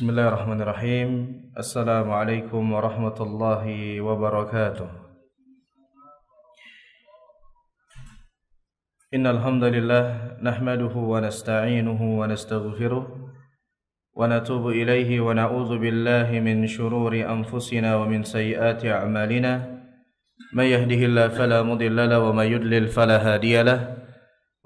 Bismillahirrahmanirrahim. Assalamualaikum warahmatullahi wabarakatuh. Innal hamdalillah nahmaduhu wa nasta'inuhu wa nastaghfiruh wa natubu ilaihi wa na'udzu billahi min shururi anfusina wa min sayyiati a'malina. May yahdihillahu fala mudilla lahu wa may yudlil fala hadiya lahu.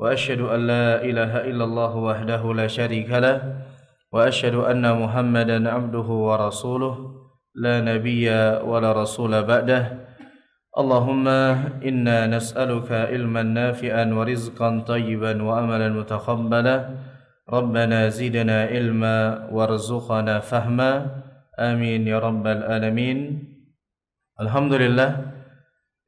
Wa asyhadu an la ilaha illallah wahdahu la syarika lahu. وأشهد أن محمدا عبده ورسوله لا نبي ولا رسول بعده اللهم إنا نسألك علما نافعا ورزقا طيبا وأملا متقبلا ربنا زدنا علما وارزقنا فهما آمين يا رب العالمين. Alhamdulillah,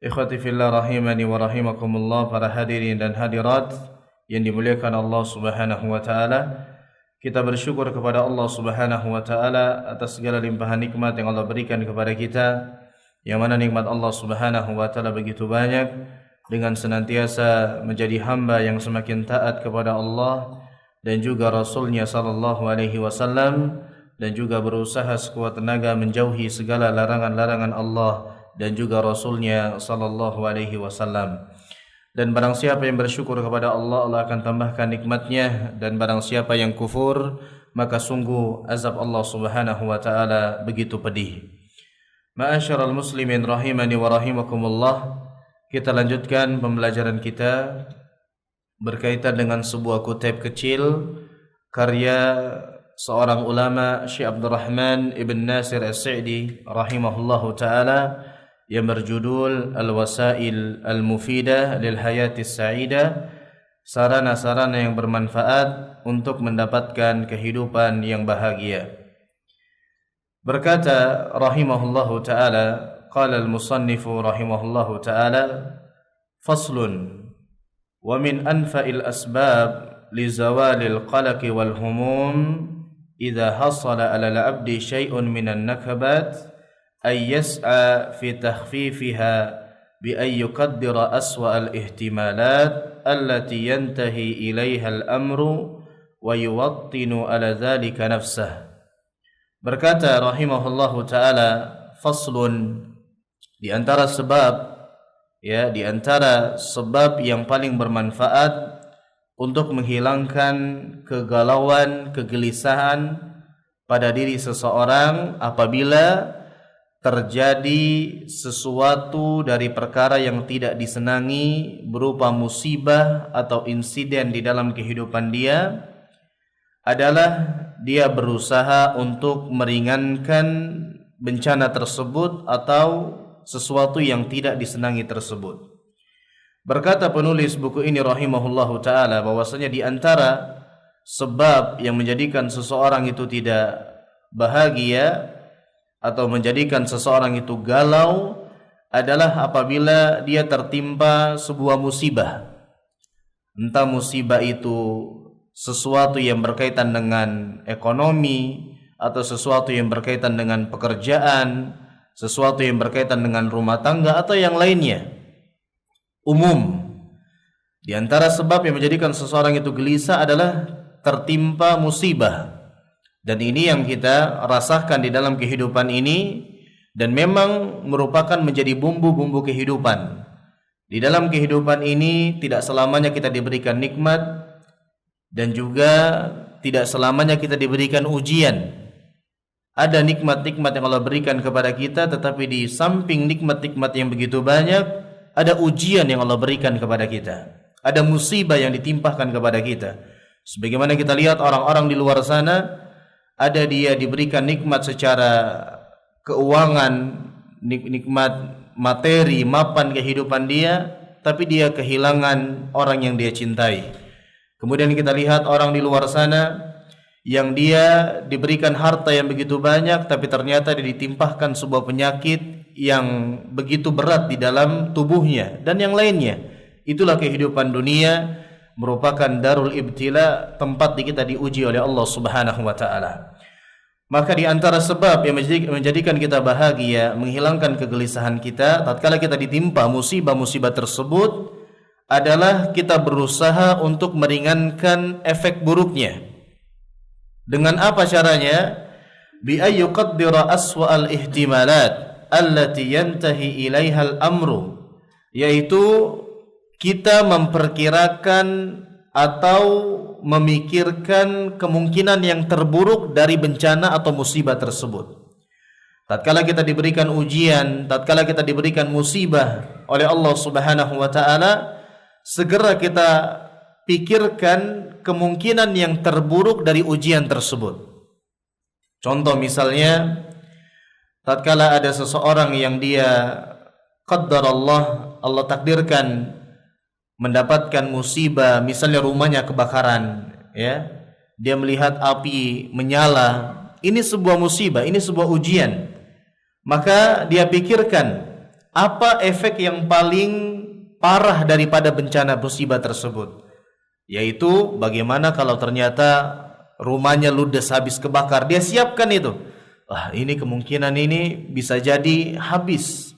ikhwati fillah rahimani wa rahimakumullah, para hadirin dan hadirat yang dimuliakan Allah Subhanahu wa taala. Kita bersyukur kepada Allah Subhanahu wa taala atas segala limpahan nikmat yang Allah berikan kepada kita, yang mana nikmat Allah Subhanahu wa taala begitu banyak, dengan senantiasa menjadi hamba yang semakin taat kepada Allah dan juga Rasulnya sallallahu alaihi wasallam, dan juga berusaha sekuat tenaga menjauhi segala larangan-larangan Allah dan juga Rasulnya sallallahu alaihi wasallam. Dan barang siapa yang bersyukur kepada Allah, Allah akan tambahkan nikmatnya, dan barang siapa yang kufur, maka sungguh azab Allah Subhanahu wa taala begitu pedih. Ma'asyiral muslimin rahimani wa rahimakumullah, kita lanjutkan pembelajaran kita berkaitan dengan sebuah kutip kecil karya seorang ulama, Syekh Abdurrahman Ibn Nasir As-Sa'di rahimahullahu taala, yang berjudul Al-Wasail Al-Mufidah Lil Hayatis Sa'idah, sarana-sarana yang bermanfaat untuk mendapatkan kehidupan yang bahagia. Berkata rahimahullahu ta'ala, qala al-musannifu rahimahullahu ta'ala, faslun, wa min anfa'il asbab li zawalil qalaqi wal humum idha hasala ala al-abdi syai'un minan nakabat ay yas'a fi takhfifiha bi ay yuqaddira aswa al-ihtimalat allati yantahi ilaiha al-amru wa yuwattinu ala dhalika nafsah. Berkata rahimahullahu ta'ala, faslun, di antara sebab yang paling bermanfaat untuk menghilangkan kegalauan, kegelisahan pada diri seseorang apabila terjadi sesuatu dari perkara yang tidak disenangi berupa musibah atau insiden di dalam kehidupan dia, adalah dia berusaha untuk meringankan bencana tersebut atau sesuatu yang tidak disenangi tersebut. Berkata penulis buku ini rahimahullahu ta'ala, bahwasanya di antara sebab yang menjadikan seseorang itu tidak bahagia atau menjadikan seseorang itu galau adalah apabila dia tertimpa sebuah musibah. Entah musibah itu sesuatu yang berkaitan dengan ekonomi, atau sesuatu yang berkaitan dengan pekerjaan, sesuatu yang berkaitan dengan rumah tangga, atau yang lainnya. Umum, di antara sebab yang menjadikan seseorang itu gelisah adalah tertimpa musibah. Dan ini yang kita rasakan di dalam kehidupan ini, dan memang merupakan menjadi bumbu-bumbu kehidupan. Di dalam kehidupan ini tidak selamanya kita diberikan nikmat, dan juga tidak selamanya kita diberikan ujian. Ada nikmat-nikmat yang Allah berikan kepada kita, tetapi di samping nikmat-nikmat yang begitu banyak, ada ujian yang Allah berikan kepada kita. Ada musibah yang ditimpahkan kepada kita. Sebagaimana kita lihat orang-orang di luar sana, ada dia diberikan nikmat secara keuangan, nikmat materi, mapan kehidupan dia, tapi dia kehilangan orang yang dia cintai. Kemudian kita lihat orang di luar sana yang dia diberikan harta yang begitu banyak, tapi ternyata dia ditimpahkan sebuah penyakit yang begitu berat di dalam tubuhnya, dan yang lainnya. Itulah kehidupan dunia, merupakan darul ibtila, tempat kita diuji oleh Allah Subhanahu wa taala. Maka di antara sebab yang menjadikan kita bahagia, menghilangkan kegelisahan kita tatkala kita ditimpa musibah-musibah tersebut, adalah kita berusaha untuk meringankan efek buruknya. Dengan apa caranya? bi ay yuqaddira aswa al-ihtimalat allati yantahi ilaiha al-amru, yaitu kita memperkirakan atau memikirkan kemungkinan yang terburuk dari bencana atau musibah tersebut. Tatkala kita diberikan ujian, tatkala kita diberikan musibah oleh Allah Subhanahu wa taala, segera kita pikirkan kemungkinan yang terburuk dari ujian tersebut. Contoh misalnya, tatkala ada seseorang yang dia qaddarallah, Allah takdirkan mendapatkan musibah, misalnya rumahnya kebakaran, ya. Dia melihat api menyala, ini sebuah musibah, ini sebuah ujian. Maka dia pikirkan apa efek yang paling parah daripada bencana musibah tersebut, yaitu bagaimana kalau ternyata rumahnya ludes habis kebakar. Dia siapkan itu. Ini kemungkinan ini bisa jadi habis.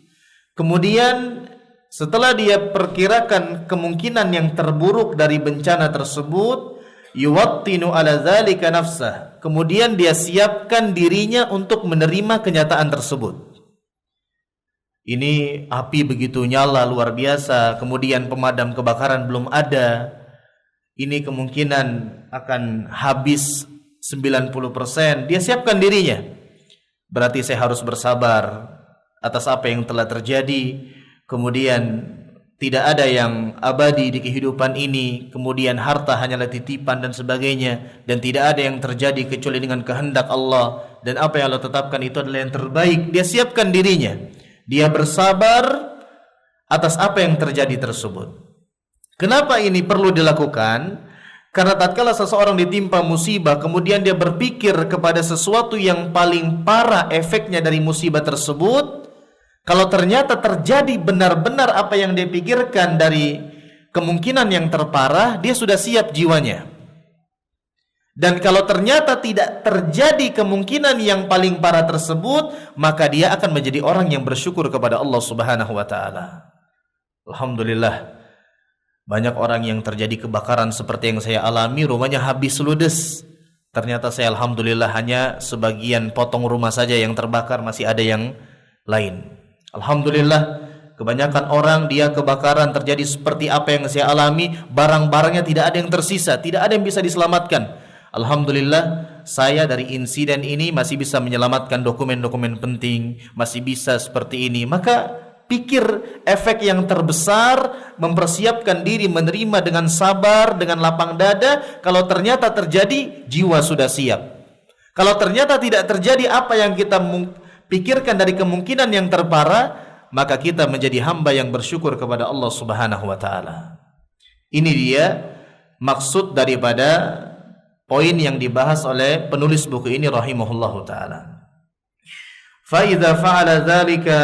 Kemudian setelah dia perkirakan kemungkinan yang terburuk dari bencana tersebut, yuwattinu ala dzalika nafsah, kemudian dia siapkan dirinya untuk menerima kenyataan tersebut. Ini api begitu nyala luar biasa, kemudian pemadam kebakaran belum ada, ini kemungkinan akan habis 90%. Dia siapkan dirinya, berarti saya harus bersabar atas apa yang telah terjadi. Kemudian tidak ada yang abadi di kehidupan ini, kemudian harta hanyalah titipan dan sebagainya, dan tidak ada yang terjadi kecuali dengan kehendak Allah, dan apa yang Allah tetapkan itu adalah yang terbaik. Dia siapkan dirinya, dia bersabar atas apa yang terjadi tersebut. Kenapa ini perlu dilakukan? Karena tatkala seseorang ditimpa musibah, kemudian dia berpikir kepada sesuatu yang paling parah efeknya dari musibah tersebut, kalau ternyata terjadi benar-benar apa yang dia pikirkan dari kemungkinan yang terparah, dia sudah siap jiwanya. Dan kalau ternyata tidak terjadi kemungkinan yang paling parah tersebut, maka dia akan menjadi orang yang bersyukur kepada Allah Subhanahu wa taala. Alhamdulillah, banyak orang yang terjadi kebakaran seperti yang saya alami, rumahnya habis ludes. Ternyata saya alhamdulillah hanya sebagian potong rumah saja yang terbakar, masih ada yang lain. Alhamdulillah, kebanyakan orang dia kebakaran terjadi seperti apa yang saya alami, barang-barangnya tidak ada yang tersisa, tidak ada yang bisa diselamatkan. Alhamdulillah, saya dari insiden ini masih bisa menyelamatkan dokumen-dokumen penting, masih bisa seperti ini. Maka pikir efek yang terbesar, mempersiapkan diri menerima dengan sabar, dengan lapang dada. Kalau ternyata terjadi, jiwa sudah siap. Kalau ternyata tidak terjadi apa yang kita pikirkan dari kemungkinan yang terparah, maka kita menjadi hamba yang bersyukur kepada Allah Subhanahu wa taala. Ini dia maksud daripada poin yang dibahas oleh penulis buku ini rahimahullahu taala. Fa idza fa'ala dzalika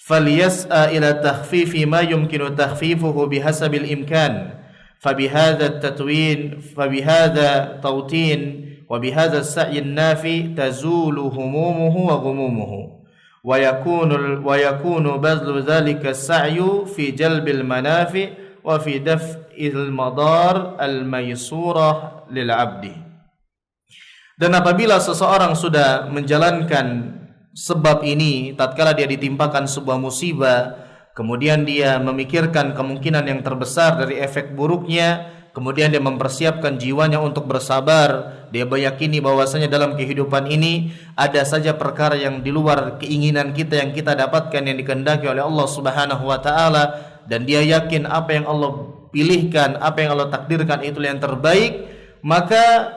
falyas'a ila takhfifi ma yumkinu takhfifuhu bihasabil imkan. Fabihadza at-tatwin fabihadza tawtin وبهذا السعي النافي تزول همومه وغمومه ويكون بذل ذلك السعي في جلب المنافع وفي دفع المضار الميسورة للعبد. Dan apabila seseorang sudah menjalankan sebab ini, tatkala dia ditimpakan sebuah musibah, kemudian dia memikirkan kemungkinan yang terbesar dari efek buruknya, kemudian dia mempersiapkan jiwanya untuk bersabar. Dia meyakini bahwasanya dalam kehidupan ini ada saja perkara yang di luar keinginan kita yang kita dapatkan, yang dikehendaki oleh Allah Subhanahu wa taala, dan dia yakin apa yang Allah pilihkan, apa yang Allah takdirkan itu yang terbaik. Maka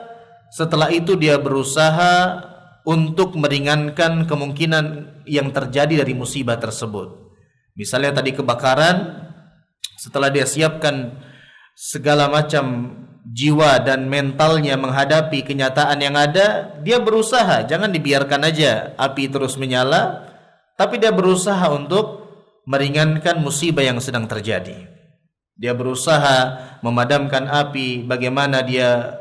setelah itu dia berusaha untuk meringankan kemungkinan yang terjadi dari musibah tersebut. Misalnya tadi kebakaran, setelah dia siapkan segala macam jiwa dan mentalnya menghadapi kenyataan yang ada, dia berusaha, jangan dibiarkan aja api terus menyala, tapi dia berusaha untuk meringankan musibah yang sedang terjadi. Dia berusaha memadamkan api, bagaimana dia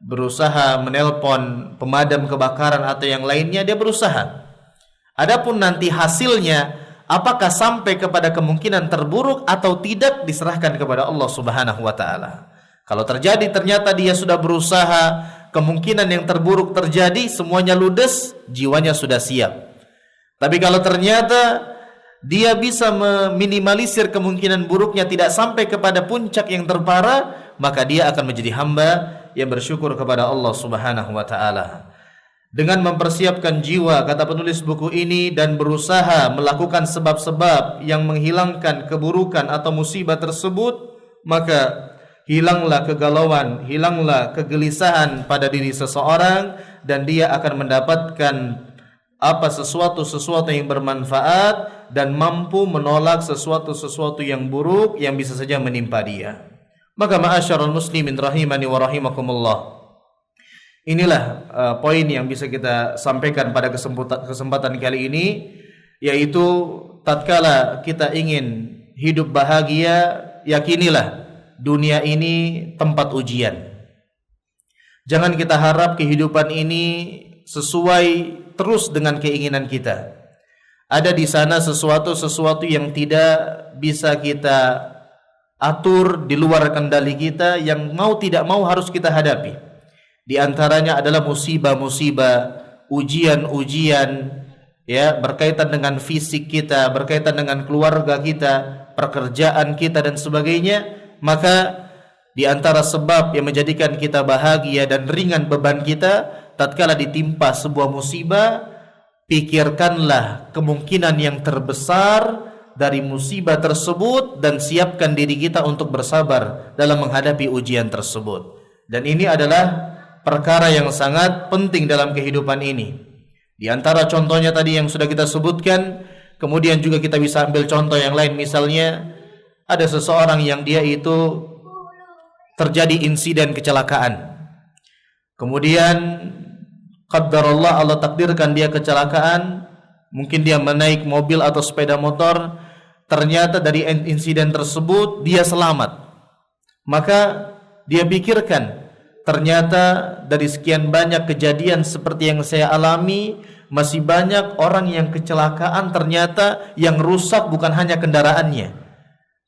berusaha menelpon pemadam kebakaran atau yang lainnya, dia berusaha. Adapun nanti hasilnya apakah sampai kepada kemungkinan terburuk atau tidak, diserahkan kepada Allah Subhanahu wa taala. Kalau terjadi ternyata dia sudah berusaha, kemungkinan yang terburuk terjadi, semuanya ludes, jiwanya sudah siap. Tapi kalau ternyata dia bisa meminimalisir kemungkinan buruknya tidak sampai kepada puncak yang terparah, maka dia akan menjadi hamba yang bersyukur kepada Allah Subhanahu wa taala. Dengan mempersiapkan jiwa, kata penulis buku ini, dan berusaha melakukan sebab-sebab yang menghilangkan keburukan atau musibah tersebut, maka hilanglah kegalauan, hilanglah kegelisahan pada diri seseorang, dan dia akan mendapatkan sesuatu yang bermanfaat dan mampu menolak sesuatu yang buruk yang bisa saja menimpa dia. Maka ma'asyarul muslimin rahimani wa rahimakumullah, inilah poin yang bisa kita sampaikan pada kesempatan kali ini, yaitu tatkala kita ingin hidup bahagia, yakinilah dunia ini tempat ujian. Jangan kita harap kehidupan ini sesuai terus dengan keinginan kita. Ada di sana sesuatu yang tidak bisa kita atur, di luar kendali kita, yang mau tidak mau harus kita hadapi. Di antaranya adalah musibah-musibah, ujian-ujian, ya, berkaitan dengan fisik kita, berkaitan dengan keluarga kita, pekerjaan kita dan sebagainya. Maka di antara sebab yang menjadikan kita bahagia dan ringan beban kita, tatkala ditimpa sebuah musibah, pikirkanlah kemungkinan yang terbesar dari musibah tersebut dan siapkan diri kita untuk bersabar dalam menghadapi ujian tersebut. Dan ini adalah perkara yang sangat penting dalam kehidupan ini. Di antara contohnya tadi yang sudah kita sebutkan, kemudian juga kita bisa ambil contoh yang lain. Misalnya ada seseorang yang dia itu terjadi insiden kecelakaan, kemudian qaddarallah, Allah takdirkan dia kecelakaan, mungkin dia menaik mobil atau sepeda motor, ternyata dari insiden tersebut dia selamat. Maka dia pikirkan, ternyata dari sekian banyak kejadian seperti yang saya alami, masih banyak orang yang kecelakaan, ternyata yang rusak bukan hanya kendaraannya,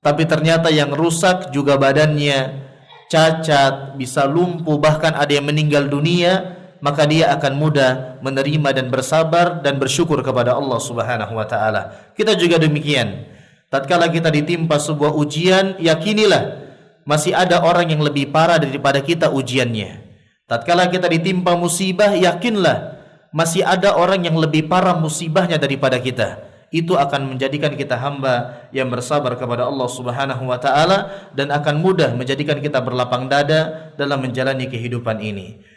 tapi ternyata yang rusak juga badannya, cacat, bisa lumpuh, bahkan ada yang meninggal dunia. Maka dia akan mudah menerima dan bersabar dan bersyukur kepada Allah Subhanahu wa taala. Kita juga demikian. Tatkala kita ditimpa sebuah ujian, yakinilah masih ada orang yang lebih parah daripada kita ujiannya. Tatkala kita ditimpa musibah, yakinlah masih ada orang yang lebih parah musibahnya daripada kita. Itu akan menjadikan kita hamba yang bersabar kepada Allah Subhanahu wa taala dan akan mudah menjadikan kita berlapang dada dalam menjalani kehidupan ini.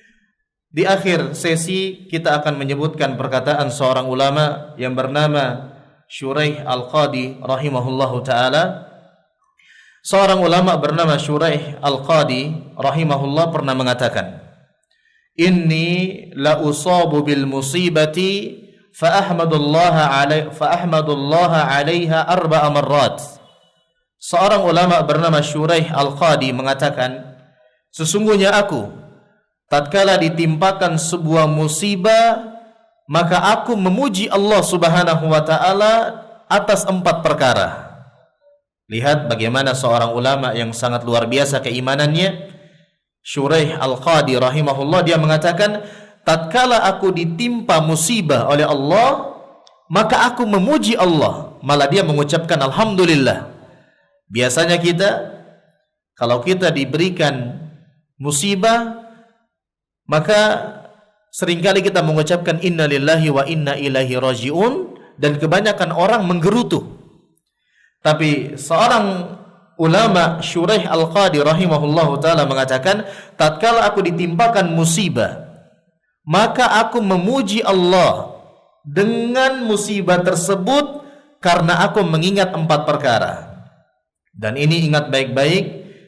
Di akhir sesi kita akan menyebutkan perkataan seorang ulama yang bernama Shuraih Al-Qadi rahimahullahu taala. Seorang ulama bernama Shuraih Al-Qadi rahimahullah pernah mengatakan, "Inni la usabu bil musibati fa ahmadullaha 'alaiha arba'a marrat." Seorang ulama bernama Shuraih Al-Qadi mengatakan, sesungguhnya aku tatkala ditimpakan sebuah musibah, maka aku memuji Allah Subhanahu wa taala atas 4 perkara. Lihat bagaimana seorang ulama yang sangat luar biasa keimanannya. Shuraih Al-Qadi rahimahullah, dia mengatakan, tatkala aku ditimpa musibah oleh Allah, maka aku memuji Allah. Malah dia mengucapkan alhamdulillah. Biasanya kita, kalau kita diberikan musibah, maka seringkali kita mengucapkan inna lillahi wa inna ilaihi raji'un, dan kebanyakan orang menggerutu. Tapi seorang ulama Shuraih Al-Qadi rahimahullahu ta'ala mengatakan, tatkala aku ditimpakan musibah, maka aku memuji Allah dengan musibah tersebut karena aku mengingat 4 perkara. Dan ini ingat baik-baik,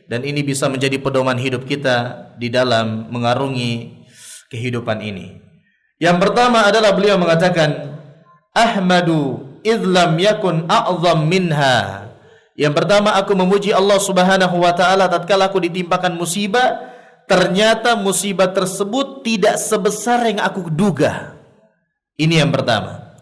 dan ini bisa menjadi pedoman hidup kita di dalam mengarungi kehidupan ini. Yang pertama adalah beliau mengatakan, ahmadu idlam yakun a'zam minha. Yang pertama, aku memuji Allah Subhanahu wa taala tatkala aku ditimpakan musibah, ternyata musibah tersebut tidak sebesar yang aku duga. Ini yang pertama.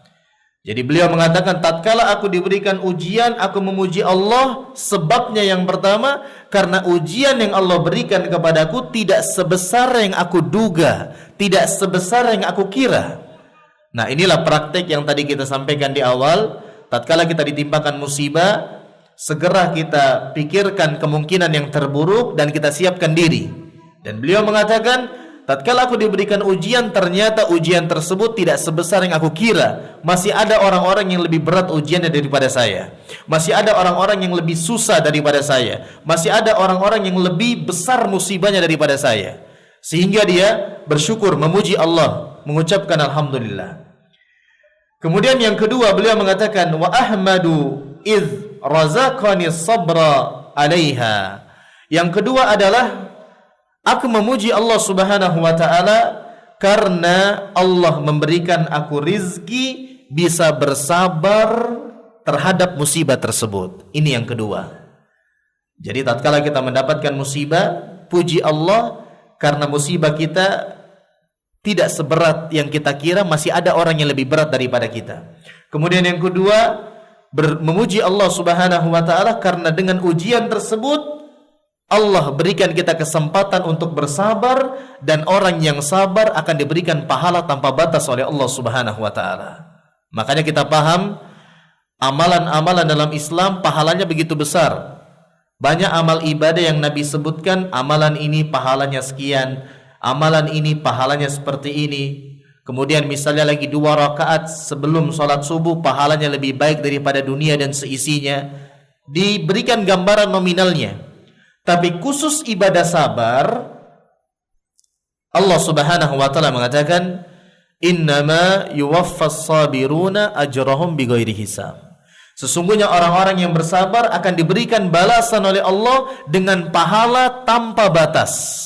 Jadi beliau mengatakan, tatkala aku diberikan ujian, aku memuji Allah. Sebabnya yang pertama, karena ujian yang Allah berikan kepadaku tidak sebesar yang aku duga, tidak sebesar yang aku kira. Nah, inilah praktek yang tadi kita sampaikan di awal. Tatkala kita ditimpakan musibah, segera kita pikirkan kemungkinan yang terburuk dan kita siapkan diri. Dan beliau mengatakan, tatkala aku diberikan ujian, ternyata ujian tersebut tidak sebesar yang aku kira. Masih ada orang-orang yang lebih berat ujiannya daripada saya. Masih ada orang-orang yang lebih susah daripada saya. Masih ada orang-orang yang lebih besar musibahnya daripada saya. Sehingga dia bersyukur, memuji Allah, mengucapkan alhamdulillah. Kemudian yang kedua, beliau mengatakan, wa ahmadu idh razaqani sabra alaiha. Yang kedua adalah, aku memuji Allah Subhanahu wa ta'ala karena Allah memberikan aku rizki bisa bersabar terhadap musibah tersebut. Ini yang kedua. Jadi tatkala kita mendapatkan musibah, puji Allah karena musibah kita tidak seberat yang kita kira, masih ada orang yang lebih berat daripada kita. Kemudian yang kedua, memuji Allah Subhanahu wa ta'ala karena dengan ujian tersebut Allah berikan kita kesempatan untuk bersabar, dan orang yang sabar akan diberikan pahala tanpa batas oleh Allah Subhanahu wa ta'ala. Makanya kita paham amalan-amalan dalam Islam pahalanya begitu besar. Banyak amal ibadah yang Nabi sebutkan, amalan ini pahalanya sekian, amalan ini pahalanya seperti ini. Kemudian misalnya lagi 2 rakaat sebelum sholat subuh pahalanya lebih baik daripada dunia dan seisinya. Diberikan gambaran nominalnya. Tapi khusus ibadah sabar, Allah Subhanahu wa ta'ala mengatakan, innama yuwaffas sabiruna ajrahum bighairi hisab. Sesungguhnya orang-orang yang bersabar akan diberikan balasan oleh Allah dengan pahala tanpa batas.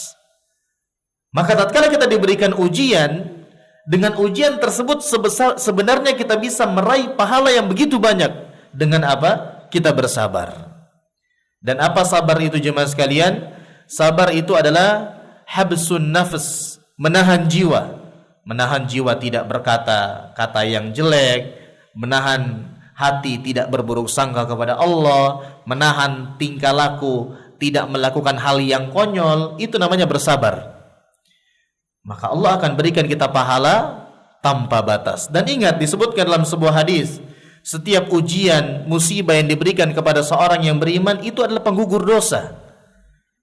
Maka tatkala kita diberikan ujian, dengan ujian tersebut sebenarnya kita bisa meraih pahala yang begitu banyak. Dengan apa? Kita bersabar. Dan apa sabar itu jemaah sekalian? Sabar itu adalah habsun nafs, menahan jiwa. Menahan jiwa tidak berkata kata yang jelek, menahan hati tidak berburuk sangka kepada Allah, menahan tingkah laku tidak melakukan hal yang konyol. Itu namanya bersabar. Maka Allah akan berikan kita pahala tanpa batas. Dan ingat, disebutkan dalam sebuah hadis, setiap ujian, musibah yang diberikan kepada seorang yang beriman itu adalah penggugur dosa.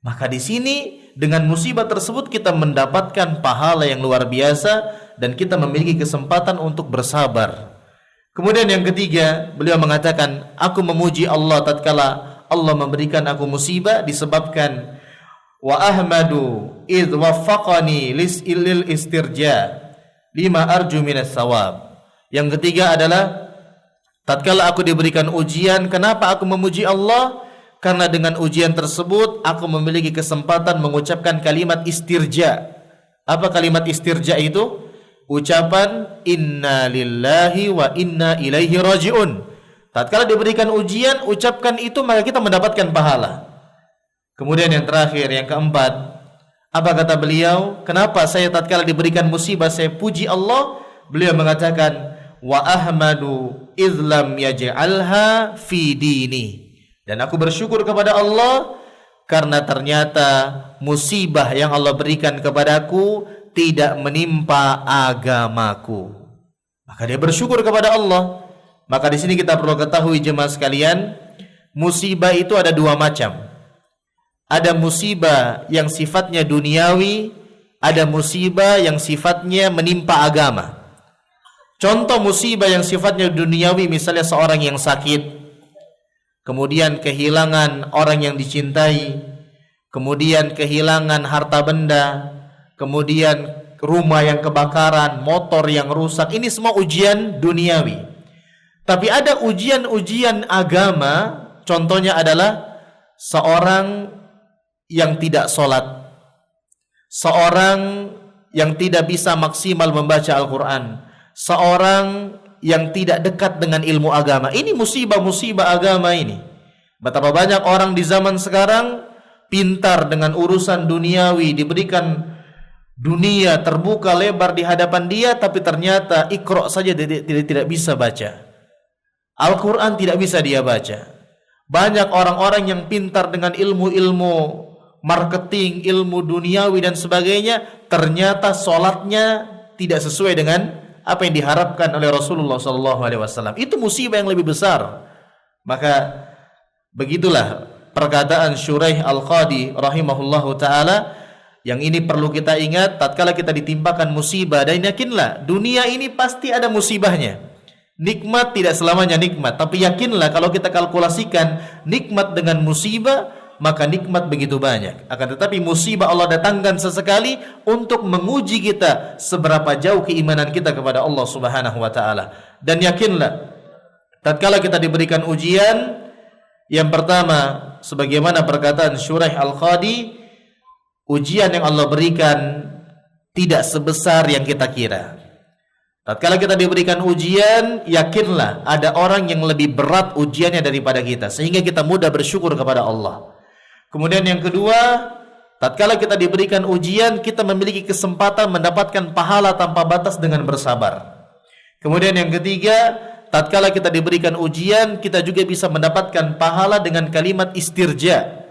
Maka di sini dengan musibah tersebut kita mendapatkan pahala yang luar biasa dan kita memiliki kesempatan untuk bersabar. Kemudian yang ketiga, beliau mengatakan, aku memuji Allah tatkala Allah memberikan aku musibah disebabkan wa ahmadu idh waffaqani lil istirja lima arju minas sawab. Yang ketiga adalah tatkala aku diberikan ujian, kenapa aku memuji Allah? Karena dengan ujian tersebut aku memiliki kesempatan mengucapkan kalimat istirja. Apa kalimat istirja itu? Ucapan inna lillahi wa inna ilaihi raji'un. Tatkala diberikan ujian, ucapkan itu maka kita mendapatkan pahala. Kemudian yang terakhir, yang keempat, apa kata beliau? Kenapa saya tatkala diberikan musibah saya puji Allah? Beliau mengatakan, wa ahmadu izlam yaj'alha fi dini. Dan aku bersyukur kepada Allah karena ternyata musibah yang Allah berikan kepadaku tidak menimpa agamaku. Maka dia bersyukur kepada Allah. Maka di sini kita perlu ketahui jemaah sekalian, musibah itu ada 2 macam. Ada musibah yang sifatnya duniawi, ada musibah yang sifatnya menimpa agama. Contoh musibah yang sifatnya duniawi, misalnya seorang yang sakit, kemudian kehilangan orang yang dicintai, kemudian kehilangan harta benda, kemudian rumah yang kebakaran, motor yang rusak. Ini semua ujian duniawi. Tapi ada ujian-ujian agama, contohnya adalah seorang yang tidak sholat, seorang yang tidak bisa maksimal membaca Al-Quran, seorang yang tidak dekat dengan ilmu agama. Ini musibah-musibah agama ini. Betapa banyak orang di zaman sekarang pintar dengan urusan duniawi, diberikan Dunia terbuka lebar di hadapan dia, tapi ternyata Iqra saja tidak bisa baca. Al-Quran tidak bisa dia baca. Banyak orang-orang yang pintar dengan ilmu-ilmu marketing, ilmu duniawi dan sebagainya, ternyata sholatnya tidak sesuai dengan apa yang diharapkan oleh Rasulullah SAW. Itu musibah yang lebih besar. Maka begitulah perkataan Shuraih Al-Qadi rahimahullahu ta'ala, yang ini perlu kita ingat tatkala kita ditimpakan musibah. Dan yakinlah dunia ini pasti ada musibahnya. Nikmat tidak selamanya nikmat, tapi yakinlah kalau kita kalkulasikan nikmat dengan musibah, maka nikmat begitu banyak. Akan tetapi musibah Allah datangkan sesekali untuk menguji kita seberapa jauh keimanan kita kepada Allah Subhanahu wa taala. Dan yakinlah tatkala kita diberikan ujian, yang pertama sebagaimana perkataan Shuraih Al-Qadi, ujian yang Allah berikan tidak sebesar yang kita kira. Tatkala kita diberikan ujian, yakinlah ada orang yang lebih berat ujiannya daripada kita, sehingga kita mudah bersyukur kepada Allah. Kemudian yang kedua, tatkala kita diberikan ujian, kita memiliki kesempatan mendapatkan pahala tanpa batas dengan bersabar. Kemudian yang ketiga, tatkala kita diberikan ujian, kita juga bisa mendapatkan pahala dengan kalimat istirja.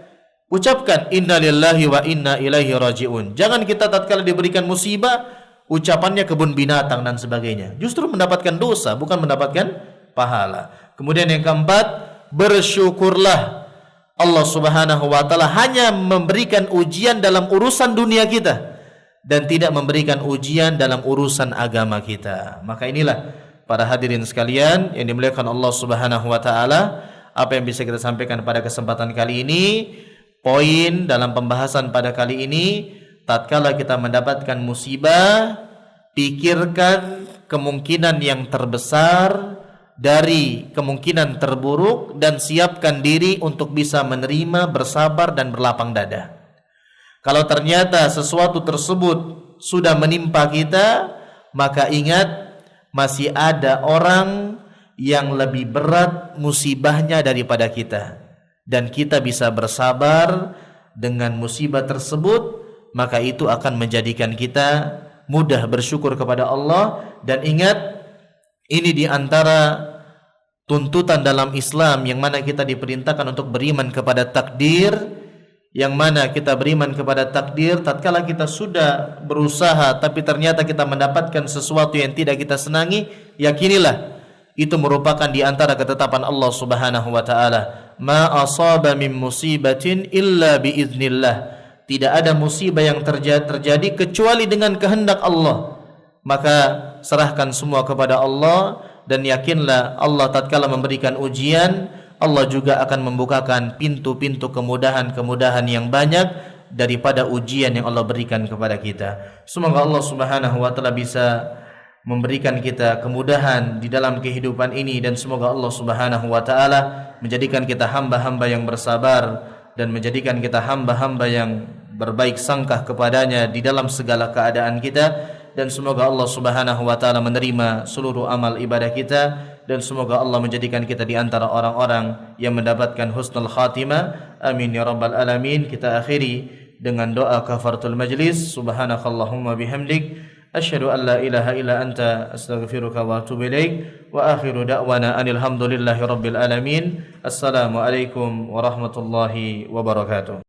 Ucapkan inna lillahi wa inna ilaihi raji'un. Jangan kita tatkala diberikan musibah ucapannya kebun binatang dan sebagainya. Justru mendapatkan dosa, bukan mendapatkan pahala. Kemudian yang keempat, bersyukurlah. Allah Subhanahu wa taala hanya memberikan ujian dalam urusan dunia kita dan tidak memberikan ujian dalam urusan agama kita. Maka inilah para hadirin sekalian yang dimuliakan Allah Subhanahu wa taala, apa yang bisa kita sampaikan pada kesempatan kali ini. Poin dalam pembahasan pada kali ini, tatkala kita mendapatkan musibah, pikirkan kemungkinan yang terbesar dari kemungkinan terburuk dan siapkan diri untuk bisa menerima, bersabar dan berlapang dada. Kalau ternyata sesuatu tersebut sudah menimpa kita, maka ingat masih ada orang yang lebih berat musibahnya daripada kita, dan kita bisa bersabar dengan musibah tersebut, maka itu akan menjadikan kita mudah bersyukur kepada Allah. Dan ingat, ini di antara tuntutan dalam Islam yang mana kita diperintahkan untuk beriman kepada takdir, yang mana kita beriman kepada takdir tatkala kita sudah berusaha tapi ternyata kita mendapatkan sesuatu yang tidak kita senangi, yakinilah itu merupakan di antara ketetapan Allah Subhanahu wa taala. Ma asaba min musibatin illa biiznillah. Tidak ada musibah yang terjadi kecuali dengan kehendak Allah. Maka serahkan semua kepada Allah dan yakinlah Allah tatkala memberikan ujian, Allah juga akan membukakan pintu-pintu kemudahan-kemudahan yang banyak daripada ujian yang Allah berikan kepada kita. Semoga Allah Subhanahu wa taala bisa memberikan kita kemudahan di dalam kehidupan ini, dan semoga Allah Subhanahu wa taala menjadikan kita hamba-hamba yang bersabar dan menjadikan kita hamba-hamba yang berbaik sangka kepadanya di dalam segala keadaan kita, dan semoga Allah Subhanahu wa taala menerima seluruh amal ibadah kita, dan semoga Allah menjadikan kita di antara orang-orang yang mendapatkan husnul khatimah. Amin ya rabbal alamin. Kita akhiri dengan doa kafaratul majlis. Subhanakallahumma bihamdik, asyhadu an la ilaha illa anta, astaghfiruka wa atubu ilaik. Wa akhiru da'wana anil hamdulillahi rabbil alamin. Assalamualaikum warahmatullahi wabarakatuh.